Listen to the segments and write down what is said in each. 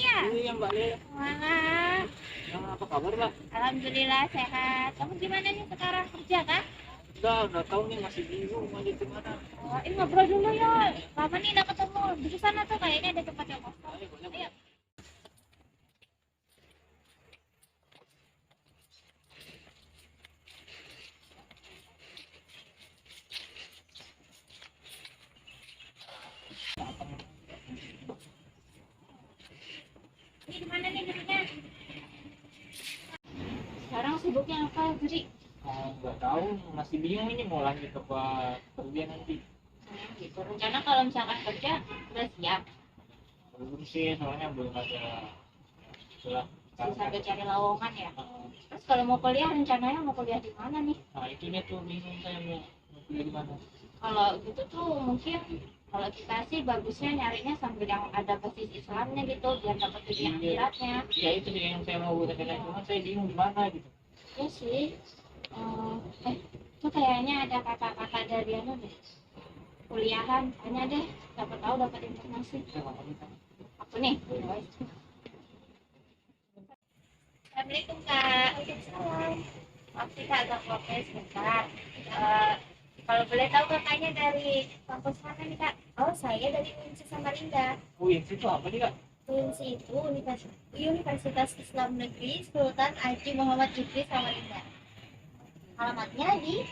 ya? Iya Mbak Lela. Wah, Apa kabar Mbak? alhamdulillah sehat. Kamu gimana nih sekarang kerja kan? Udah tahu nih masih bingung mau di mana. Oh, ini ngobrol dulu ya. Lama nih udah ketemu. Di sana tuh kayaknya ada tempat yang kosong. Boleh, boleh, Ayo. boleh. Ini di mana nih duduknya? Sekarang sibuknya apa, Juri? Nggak tahu, masih bingung ini mau lanjut apa kerja nanti. Gitu. Rencana kalau misalkan kerja udah siap. Belum sih, soalnya belum ada itulah. Sambil cari lowongan ya. Terus kalau mau kuliah rencananya mau kuliah di mana nih? Nah itunya tuh bingung saya mau kuliah di mana. Kalau gitu tuh mungkin kalau kita sih bagusnya nyarinya sambil yang ada basis Islamnya gitu biar dapat dunia akhiratnya. Ya itu sih yang saya mau buat cuma saya bingung di mana gitu. Ya sih. Itu kayaknya ada kakak-kakak dari anu deh. Kuliahan, tanya deh. Siapa tahu dapat informasi. Aku nih. Assalamualaikum Kak. Waalaikumsalam. Maaf sih Kak agak protes sebentar. Kalau boleh tahu kakaknya dari kampus mana nih Kak? Oh saya dari UINSI Samarinda. UINSI itu apa nih Kak? UINSI itu Universitas Islam Negeri Sultan Haji Muhammad Jufri Samarinda. Alamatnya di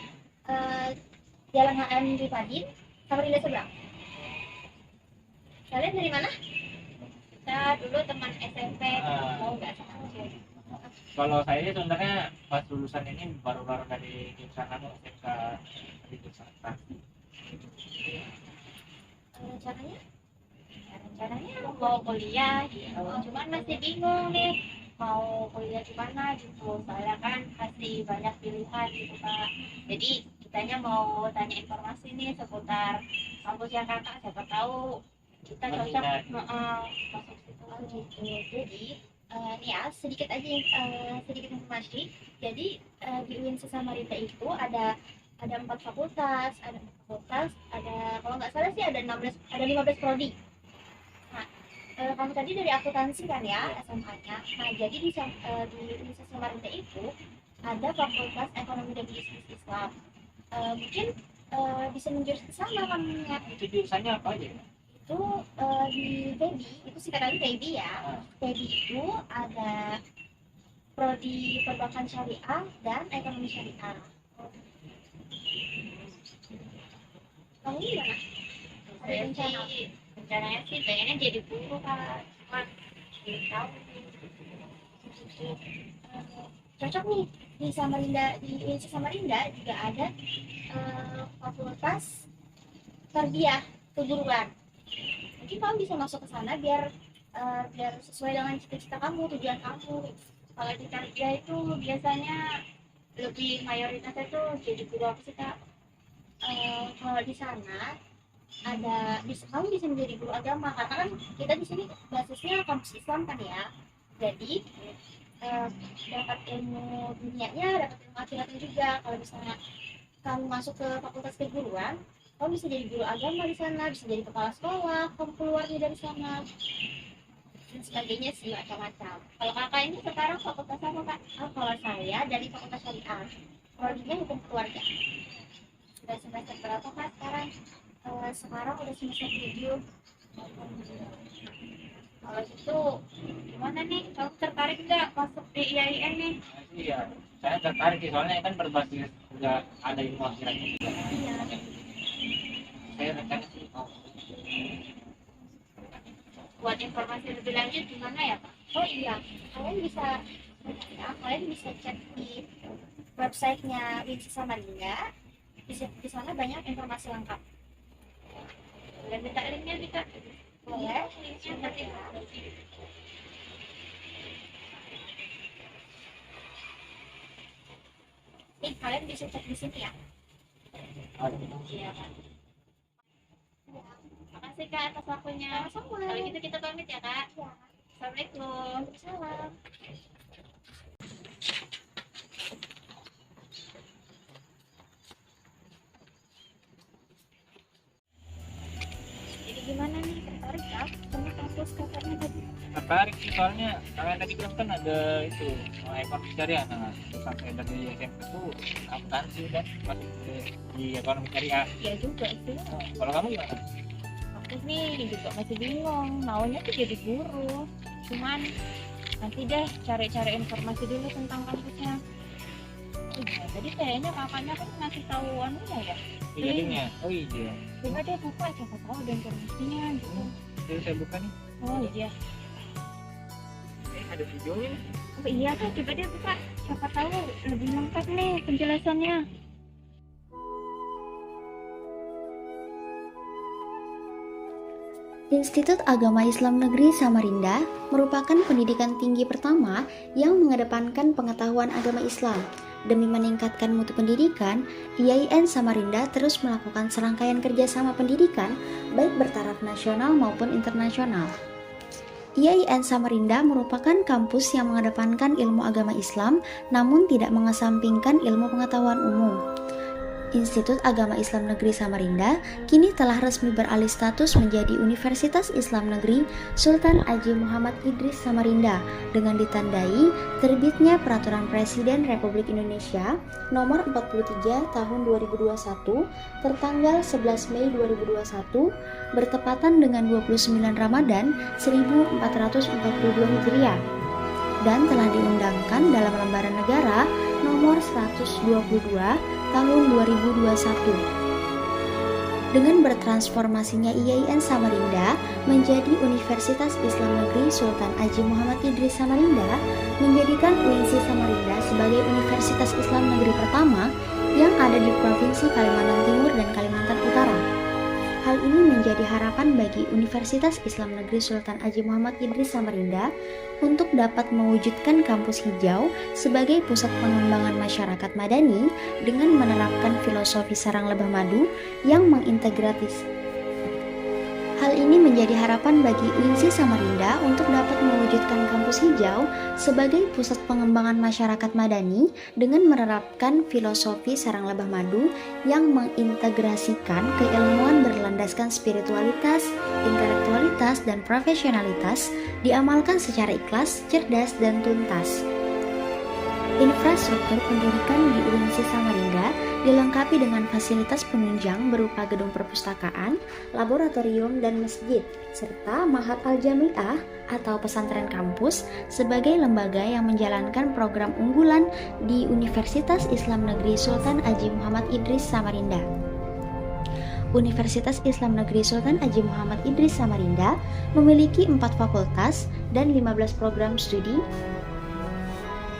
Jalan HM Ripadin, Samarinda seberang. Kalian dari mana? Kita dulu teman SMP. Oh nggak sama. Kalau saya sebenarnya pas lulusan ini baru-baru dari jurusan SMK di Jakarta. Rencananya mau kuliah gitu. Cuman masih bingung nih mau kuliah di mana gitu. Soalnya kan masih banyak pilihan gitu Kak. Jadi kitanya mau tanya informasi nih seputar kampus yang kakak. Siapa tahu kita cocok masuk situ. Oh gitu. Jadi nih ya sedikit aja sedikit informasi. Jadi di UINSI Samarinda itu ada 4 fakultas, ada kalau nggak salah sih ada 15 prodi. Nah, kamu tadi dari akuntansi kan ya SMA-nya. Nah, jadi di Universitas Samarinda itu ada Fakultas Ekonomi dan Bisnis Islam. Mungkin bisa menjurus ke sana kamunya. Itu jurusannya apa aja? Itu di PEBI, itu singkatan PEBI ya. PEBI itu ada prodi perbankan syariah dan ekonomi syariah. Kamu gimana? Ada rencana? Rencananya sih pengennya jadi guru Kak. Cuman belum tahu. Cocok nih di Samarinda, di UINSI Samarinda juga ada fakultas tarbiyah keguruan. Mungkin kamu bisa masuk ke sana biar sesuai dengan cita-cita kamu, tujuan kamu. Kalau di tarbiyah itu biasanya lebih mayoritasnya tuh jadi guru apa sih Kak? Kalau di sana kamu bisa menjadi guru agama karena kan kita di sini basisnya kampus Islam kan ya. Jadi dapat ilmu dunianya, dapat ilmu akhiratnya juga. Kalau misalnya kamu masuk ke fakultas keguruan, kamu bisa jadi guru agama di sana, bisa jadi kepala sekolah, kamu keluarnya dari sana dan sebagainya sih macam-macam. Kalau kakak ini sekarang fakultas apa Kak? Kalau saya dari fakultas syariah, prodinya hukum keluarga. Sudah semester berapa Kak sekarang? Sekarang udah semester 7. Kalau gitu gimana nih? Kamu tertarik nggak masuk di IAIN nih? Iya, saya tertarik sih soalnya kan berbasis juga ada ilmu akhiratnya juga. Iya. Saya rencana sih mau. Buat informasi lebih lanjut gimana ya Pak? Oh iya, kalian bisa cek di websitenya UINSI Samarinda. Di sana banyak informasi lengkap. Dan minta linknya bisa. Boleh, linknya nanti. Nih, kalian bisa cek di sini ya. Iya kan. Makasih Kak atas waktunya. Kalau gitu kita pamit ya Kak. Assalamualaikum. Salam. Jadi gimana nih, tertarik Kak sama kampus kakaknya tadi? tertarik sih, soalnya yang tadi bilang kan ada itu ekonomi syariah. Nah, sampai dari SMP tuh akuntansi dan masuk di ekonomi syariah. Iya juga sih. Kalau kamu gimana? Aku sih juga masih bingung, maunya tuh jadi guru. Cuman nanti deh cari-cari informasi dulu tentang kampusnya. Oh iya, tadi kayaknya kakaknya kan ngasih tahu anunya ya. Jadinya, oh iya. Coba deh buka, siapa tahu ada informasinya gitu. Jadi saya buka nih. Oh iya. Ada videonya nih. Oh iya kan, coba deh buka. Siapa tahu lebih lengkap nih penjelasannya. Institut Agama Islam Negeri Samarinda merupakan pendidikan tinggi pertama yang mengedepankan pengetahuan agama Islam. Demi meningkatkan mutu pendidikan, IAIN Samarinda terus melakukan serangkaian kerjasama pendidikan baik bertaraf nasional maupun internasional. IAIN Samarinda merupakan kampus yang mengedepankan ilmu agama Islam namun tidak mengesampingkan ilmu pengetahuan umum. Institut Agama Islam Negeri Samarinda kini telah resmi beralih status menjadi Universitas Islam Negeri Sultan Haji Muhammad Idris Samarinda dengan ditandai terbitnya Peraturan Presiden Republik Indonesia Nomor 43 Tahun 2021 tertanggal 11 Mei 2021 bertepatan dengan 29 Ramadan 1442 Hijriah dan telah diundangkan dalam Lembaran Negara Nomor 122 Tahun 2021. Dengan bertransformasinya IAIN Samarinda menjadi Universitas Islam Negeri Sultan Haji Muhammad Idris Samarinda, menjadikan UINSI Samarinda sebagai Universitas Islam Negeri pertama yang ada di Provinsi Kalimantan Timur dan Kalimantan Utara. Hal ini menjadi harapan bagi Universitas Islam Negeri Sultan Haji Muhammad Idris Samarinda untuk dapat mewujudkan kampus hijau sebagai pusat pengembangan masyarakat madani dengan menerapkan filosofi sarang lebah madu yang mengintegratis. Hal ini menjadi harapan bagi UINSI Samarinda untuk dapat mewujudkan kampus hijau sebagai pusat pengembangan masyarakat madani dengan menerapkan filosofi sarang lebah madu yang mengintegrasikan keilmuan berlandaskan spiritualitas, intelektualitas, dan profesionalitas diamalkan secara ikhlas, cerdas, dan tuntas. Infrastruktur pendidikan di UINSI Samarinda dilengkapi dengan fasilitas penunjang berupa gedung perpustakaan, laboratorium, dan masjid, serta Ma'had Al-Jami'ah atau pesantren kampus sebagai lembaga yang menjalankan program unggulan di Universitas Islam Negeri Sultan Haji Muhammad Idris Samarinda. Universitas Islam Negeri Sultan Haji Muhammad Idris Samarinda memiliki 4 fakultas dan 15 program studi,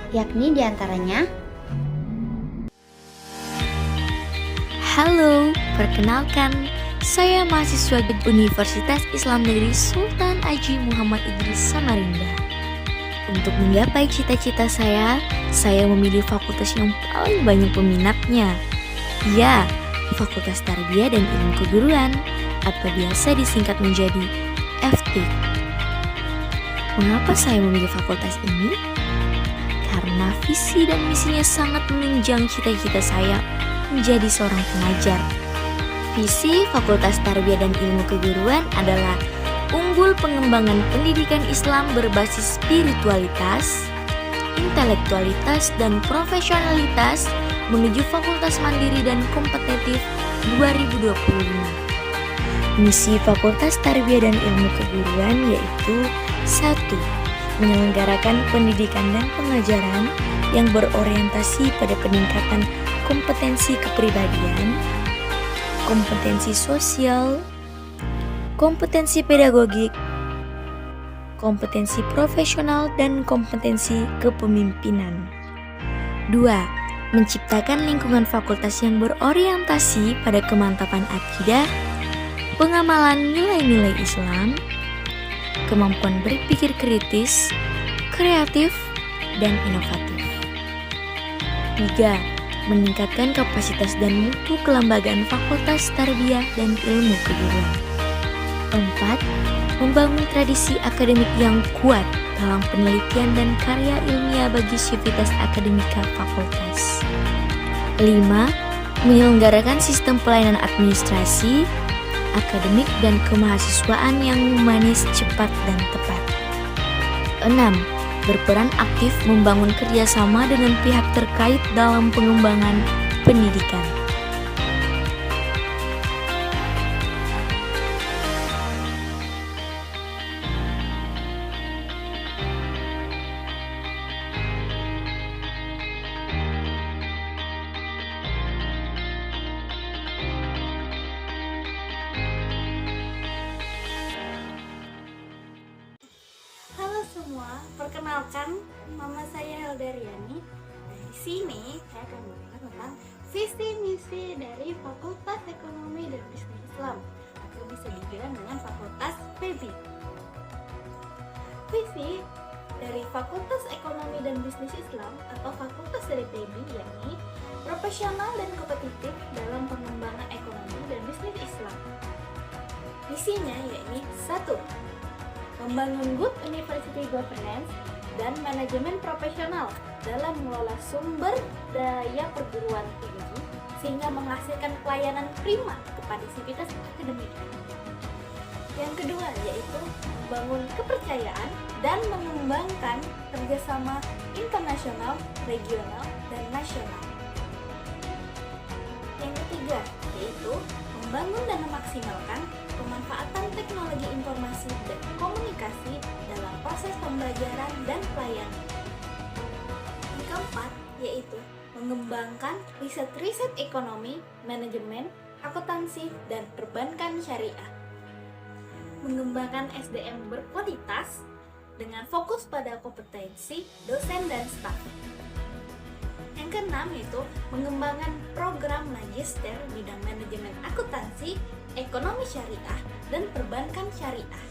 yakni diantaranya: Halo, perkenalkan, saya mahasiswa Universitas Islam Negeri Sultan Haji Muhammad Idris Samarinda. Untuk menggapai cita-cita saya memilih fakultas yang paling banyak peminatnya. Ya, Fakultas Tarbiyah dan Ilmu Keguruan, atau biasa disingkat menjadi FTIK. Mengapa saya memilih fakultas ini? Karena visi dan misinya sangat menunjang cita-cita saya menjadi seorang pengajar. Visi Fakultas Tarbiyah dan Ilmu Keguruan adalah unggul pengembangan pendidikan Islam berbasis spiritualitas, intelektualitas, dan profesionalitas menuju fakultas mandiri dan kompetitif 2025. Misi Fakultas Tarbiyah dan Ilmu Keguruan yaitu 1. Menyelenggarakan pendidikan dan pengajaran yang berorientasi pada peningkatan kompetensi kepribadian, kompetensi sosial, kompetensi pedagogik, kompetensi profesional, dan kompetensi kepemimpinan. 2. Menciptakan lingkungan fakultas yang berorientasi pada kemantapan akidah, pengamalan nilai-nilai Islam, kemampuan berpikir kritis, kreatif, dan inovatif. 3. Meningkatkan kapasitas dan mutu kelembagaan Fakultas Tarbiyah dan Ilmu Keguruan. 4. Membangun tradisi akademik yang kuat dalam penelitian dan karya ilmiah bagi sivitas akademika fakultas. 5. Menyelenggarakan sistem pelayanan administrasi, akademik, dan kemahasiswaan yang humanis, cepat, dan tepat. Keenam, berperan aktif membangun kerjasama dengan pihak terkait dalam pengembangan pendidikan. Halo semua, perkenalkan nama saya Heldariani. Di sini saya akan membahas tentang visi misi dari Fakultas Ekonomi dan Bisnis Islam, atau bisa dibilang dengan Fakultas PEBI. Visi dari Fakultas Ekonomi dan Bisnis Islam atau Fakultas dari PEBI yakni profesional dan kompetitif dalam pengembangan ekonomi dan bisnis Islam. Misinya yakni 1. Membangun good university governance dan manajemen profesional dalam mengelola sumber daya perguruan tinggi sehingga menghasilkan pelayanan prima kepada sivitas akademik. Yang kedua yaitu membangun kepercayaan dan mengembangkan kerjasama internasional, regional, dan nasional. Yang ketiga yaitu membangun dan memaksimalkan pemanfaatan teknologi informasi dan komunikasi dalam proses pembelajaran dan pelayanan. Yang keempat yaitu mengembangkan riset-riset ekonomi, manajemen, akuntansi, dan perbankan syariah. Mengembangkan SDM berkualitas dengan fokus pada kompetensi dosen dan staf. Yang keenam yaitu mengembangkan program magister bidang manajemen akuntansi, ekonomi syariah, dan perbankan syariah.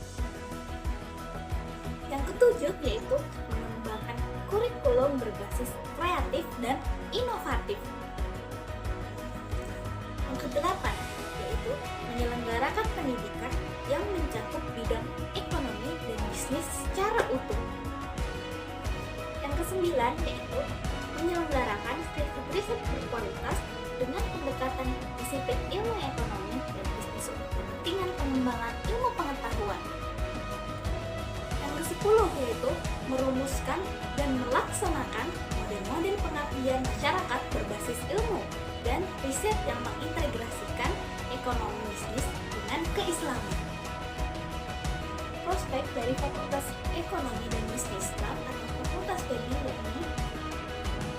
Yang ketujuh yaitu mengembangkan kurikulum berbasis kreatif dan inovatif. Yang kedelapan yaitu menyelenggarakan pendidikan yang mencakup bidang ekonomi dan bisnis secara utuh. Yang kesembilan yaitu menyelenggarakan riset berkualitas dengan pendekatan disiplin ilmu ekonomi dan bisnis untuk kepentingan pengembangan ilmu pengetahuan. Yang ke-10 yaitu merumuskan dan melaksanakan model-model pengabdian masyarakat berbasis ilmu dan riset yang mengintegrasikan ekonomi bisnis dengan keislaman. Prospek dari Fakultas Ekonomi dan Bisnis Islam atau Fakultas PEBI yakni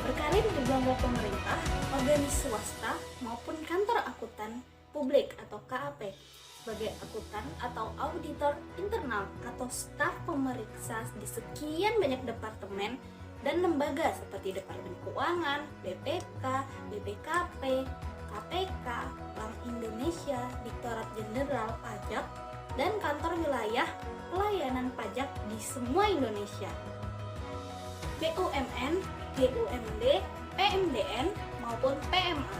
berkarir di bangga pemerintah, organisasi swasta, maupun kantor akuntan publik atau KAP sebagai akuntan atau auditor internal atau staf pemeriksa di sekian banyak departemen dan lembaga seperti Departemen Keuangan, BPK, BPKP, KPK, Bank Indonesia, Direktorat Jenderal Pajak, dan kantor wilayah pelayanan pajak di semua Indonesia. BUMN, BUMD, PMDN, maupun PMA.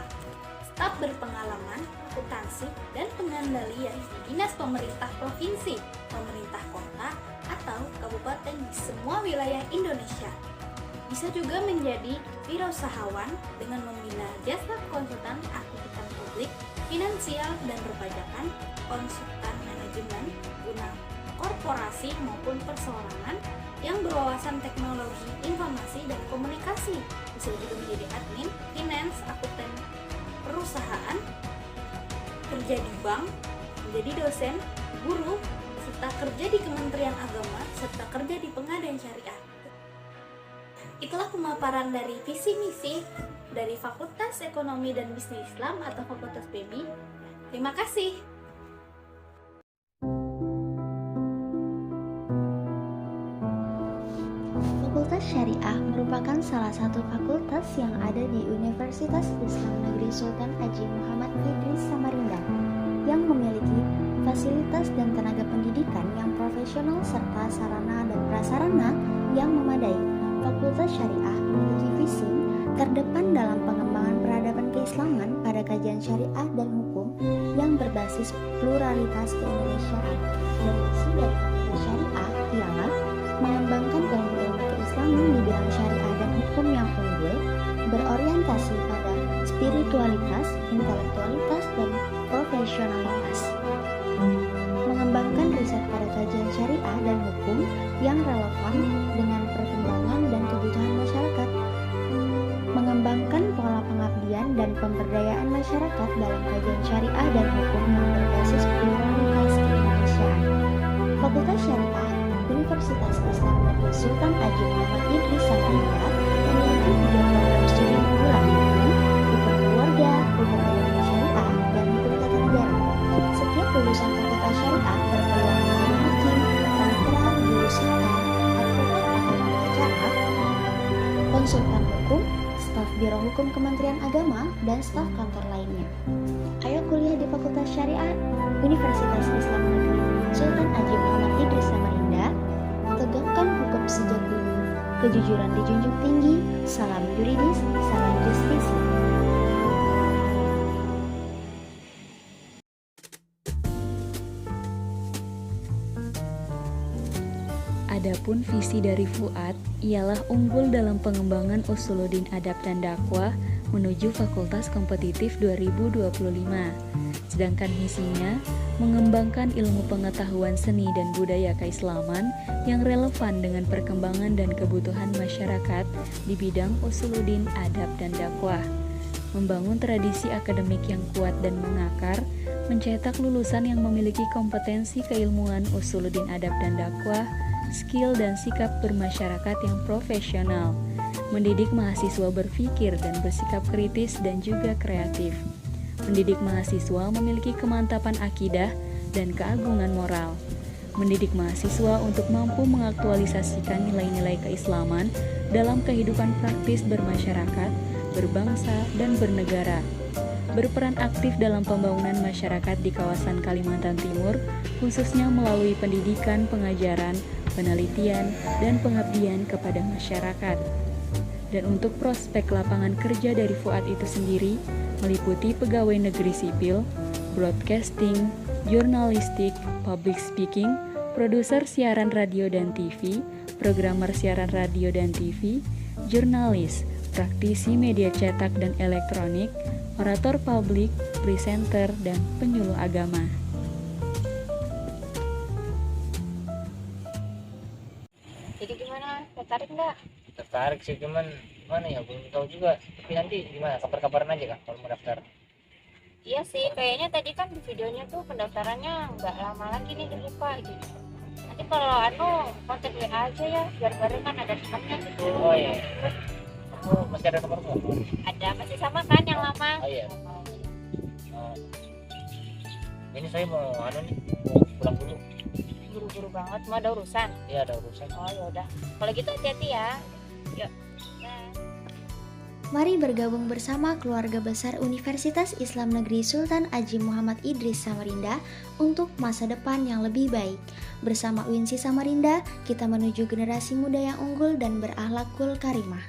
Staf berpengalaman, akuntansi, dan pengendalian di dinas pemerintah provinsi, pemerintah kota, atau kabupaten di semua wilayah Indonesia. Bisa juga menjadi wirausahawan dengan membina jasa konsultan akuntan publik, finansial, dan perpajakan, konsultan manajemen, guna korporasi maupun perseorangan yang berwawasan teknologi, informasi, dan komunikasi. Bisa juga menjadi admin, finance, akuntan perusahaan, kerja di bank, menjadi dosen, guru, serta kerja di Kementerian Agama, serta kerja di Pengadaan Syariah. Itulah pemaparan dari visi misi dari Fakultas Ekonomi dan Bisnis Islam atau Fakultas PEBI. Terima kasih. Fakultas Syariah merupakan salah satu fakultas yang ada di Universitas Islam Negeri Sultan Haji Muhammad Idris Samarinda yang memiliki fasilitas dan tenaga pendidikan yang profesional serta sarana dan prasarana yang memadai. Fakultas Syariah memiliki visi terdepan dalam pengembangan peradaban keislaman pada kajian syariah dan hukum yang berbasis pluralitas keindonesiaan. Dan visi dari Fakultas Syariah ialah mengembangkan ilmu-ilmu keislaman di bidang syariah dan hukum yang unggul, berorientasi pada spiritualitas, intelektualitas, dan profesionalitas. Mengembangkan riset pada kajian syariah syariah dan hukum yang relevan dengan perkembangan dan kebutuhan masyarakat. Mengembangkan pola pengabdian dan pemberdayaan masyarakat dalam kajian syariah dan hukum yang berbasis pluralitas keindonesiaan. Fakultas Syariah Universitas Islam Negeri Sultan Haji Muhammad Idris Samarinda memiliki 3 program studi unggulan, hukum keluarga, hukum ekonomi syariah, dan hukum tata negara. Setiap lulusan Fakultas Syariah berpeluang menjadi hakim, panitera, jurusita, advokat atau pengacara, konsultan hukum, staf Biro Hukum Kementerian Agama, dan staf kantor lainnya. Ayo kuliah di Fakultas Syariah Universitas Islam Negeri Sultan Haji Muhammad Idris Samarinda. Tegakkan hukum sejak dulu, kejujuran dijunjung tinggi, salam yuridis, salam justisi. Adapun visi dari Fuad ialah unggul dalam pengembangan usuluddin adab dan dakwah menuju fakultas kompetitif 2025. Sedangkan misinya mengembangkan ilmu pengetahuan seni dan budaya keislaman yang relevan dengan perkembangan dan kebutuhan masyarakat di bidang usuluddin adab dan dakwah. Membangun tradisi akademik yang kuat dan mengakar, mencetak lulusan yang memiliki kompetensi keilmuan usuluddin adab dan dakwah, skill dan sikap bermasyarakat yang profesional, mendidik mahasiswa berpikir dan bersikap kritis dan juga kreatif, mendidik mahasiswa memiliki kemantapan akidah dan keagungan moral, mendidik mahasiswa untuk mampu mengaktualisasikan nilai-nilai keislaman dalam kehidupan praktis bermasyarakat, berbangsa, dan bernegara, berperan aktif dalam pembangunan masyarakat di kawasan Kalimantan Timur, khususnya melalui pendidikan, pengajaran, penelitian, dan pengabdian kepada masyarakat. Dan untuk prospek lapangan kerja dari Fuad itu sendiri meliputi pegawai negeri sipil, broadcasting, jurnalistik, public speaking, produser siaran radio dan TV, programmer siaran radio dan TV, jurnalis, praktisi media cetak dan elektronik, orator publik, presenter, dan penyuluh agama. Jadi gimana? Tertarik nggak? Tertarik sih, cuman mana ya, belum tahu juga. Tapi nanti gimana, kabar-kabaran aja kak kalau mau daftar. Iya sih, kayaknya tadi kan di videonya tuh pendaftarannya nggak lama lagi nih dibuka gitu. Nanti kalau kontak WA aja ya, biar bareng kan ada temannya gitu. Oh iya, kamu masih ada nomormu? Ada, masih sama kan yang lama? Oh iya. Ini saya mau mau pulang dulu. Buru-buru banget, mau ada urusan? Iya, ada urusan. Oh yaudah, kalau gitu hati-hati ya. Yuk. Mari bergabung bersama keluarga besar Universitas Islam Negeri Sultan Haji Muhammad Idris Samarinda untuk masa depan yang lebih baik. Bersama UINSI Samarinda, kita menuju generasi muda yang unggul dan berakhlakul karimah.